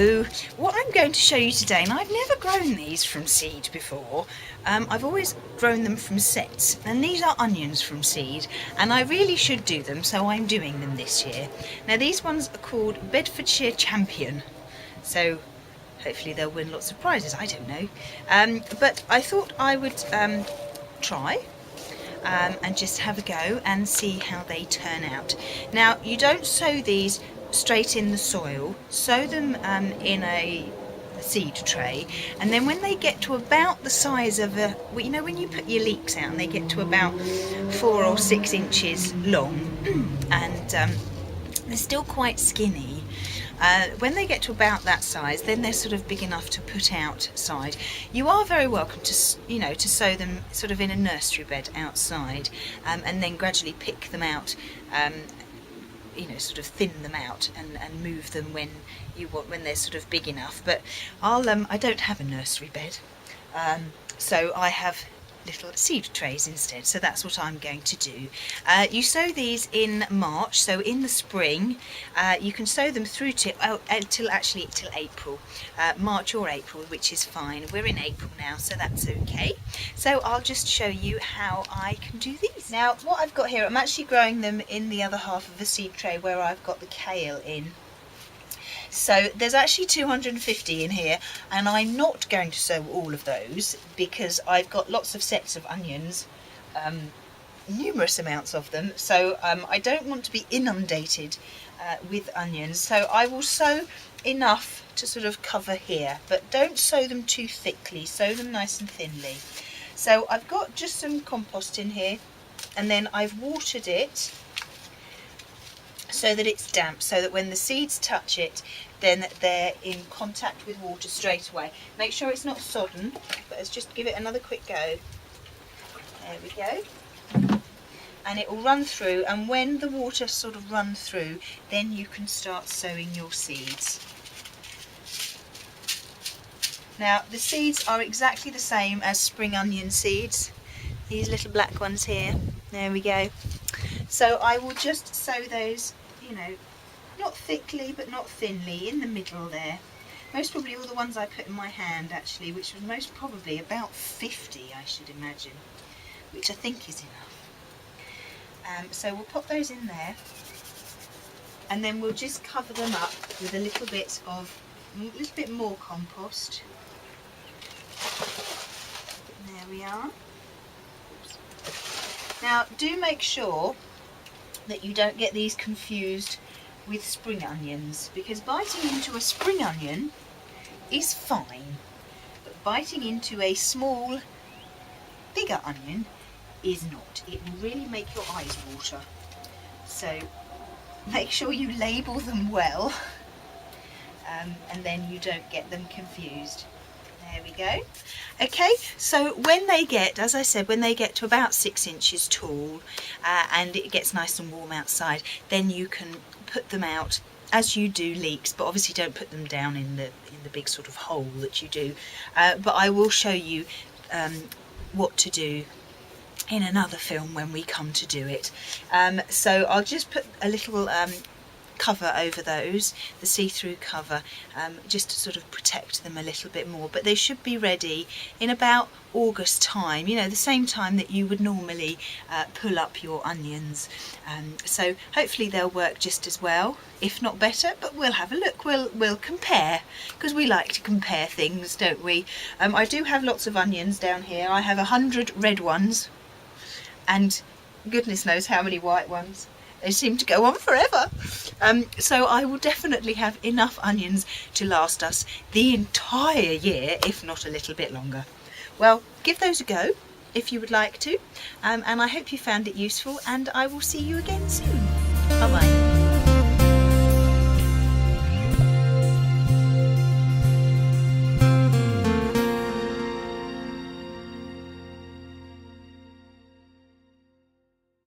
Hello! What I'm going to show you today, and I've never grown these from seed before, I've always grown them from sets, and these are onions from seed, and I really should do them, so I'm doing them this year. Now these ones are called Bedfordshire Champion, so hopefully they'll win lots of prizes, I don't know. But I thought I would try and just have a go and see how they turn out. Now you don't sow these straight in the soil, sow them in a seed tray, and then when they get to about the size of a, well, you know when you put your leeks out and they get to about 4 or 6 inches long and they're still quite skinny, when they get to about that size, then they're sort of big enough to put outside. You are very welcome to, you know, to sow them sort of in a nursery bed outside, and then gradually pick them out, you know, sort of thin them out and move them when you want, when they're sort of big enough. But I don't have a nursery bed, so I have little seed trays instead, so that's what I'm going to do. You sow these in March, so in the spring. You can sow them through till April, March or April, which is fine. We're in April now, so that's okay. So I'll just show you how I can do these. Now what I've got here, I'm actually growing them in the other half of the seed tray where I've got the kale in. So there's actually 250 in here, and I'm not going to sow all of those because I've got lots of sets of onions, numerous amounts of them, so I don't want to be inundated with onions. So I will sow enough to sort of cover here, but don't sow them too thickly, sow them nice and thinly. So I've got just some compost in here, and then I've watered it so that it's damp, so that when the seeds touch it, then they're in contact with water straight away. Make sure it's not sodden, but let's just give it another quick go. There we go. And it will run through, and when the water sort of runs through, then you can start sowing your seeds. Now the seeds are exactly the same as spring onion seeds, these little black ones here. There we go. So I will just sow those, you know, not thickly but not thinly, in the middle there. Most probably all the ones I put in my hand actually, which was most probably about 50 I should imagine, which I think is enough. So we'll pop those in there, and then we'll just cover them up with a little bit more compost. There we are. Now do make sure that you don't get these confused with spring onions, because biting into a spring onion is fine, but biting into a small, bigger onion is not. It will really make your eyes water. So make sure you label them well, and then you don't get them confused. There we go. Okay, so when they get, as I said, when they get to about 6 inches tall, and it gets nice and warm outside, then you can put them out as you do leeks, but obviously don't put them down in the big sort of hole that you do. But I will show you what to do in another film when we come to do it. So I'll just put a little cover over those, the see-through cover, just to sort of protect them a little bit more. But they should be ready in about August time, you know, the same time that you would normally pull up your onions. So hopefully they'll work just as well, if not better, but we'll have a look. We'll compare, because we like to compare things, don't we? I do have lots of onions down here. I have 100 red ones and goodness knows how many white ones. They seem to go on forever. So I will definitely have enough onions to last us the entire year, if not a little bit longer. Well, give those a go if you would like to, and I hope you found it useful, and I will see you again soon. Bye bye.